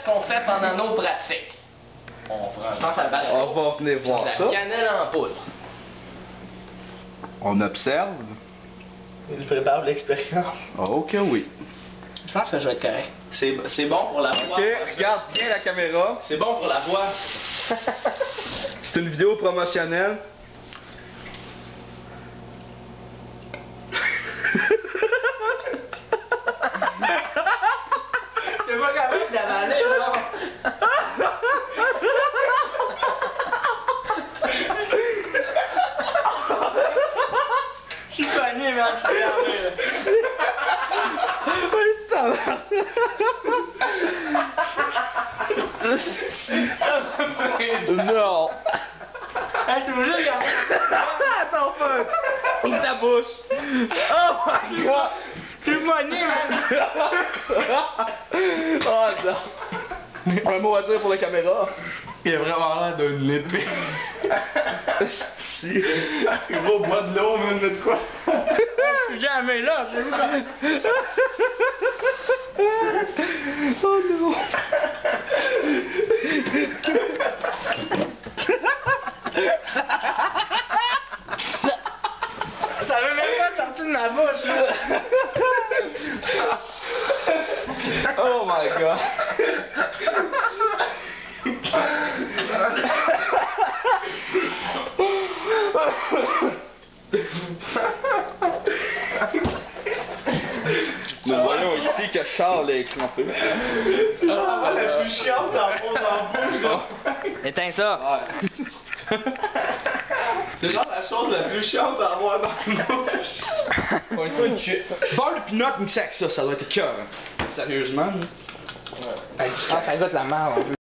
qu'est-ce qu'on fait pendant nos pratiques? On prend sa base. On va venir voir la ça. cannelle en poudre. On observe. Il prépare l'expérience. Oh que oui. Je pense que je vais être correct. C'est bon pour la voix. Ok, regarde bien la caméra. C'est bon pour la voix. C'est une vidéo promotionnelle. C'est pas capable d'avaler, là. Je suis pogné, man. Je suis fermé, là. Non. Hey, je vous jure, regarde. Attends, fuck. Ouvre ta bouche. Oh my god. Je suis pogné, man. Oh non. Un mot à dire pour la caméra. Il a vraiment l'air d'une épée. Si. Il va boire de l'eau, man, de quoi? Je suis jamais là, c'est vous. Oh non. Ça veut même pas sortir de ma bouche, là. Oh my god. Nous voyons ici que Charles est crampé. Ah, la plus chiante dans la bouche, là. Éteins ça. Ouais. C'est genre la chose la plus chiante à avoir dans la bouche. Beurre de pinot mixé avec ça, ça doit être cœur. Sérieusement. Ça goûte la merde.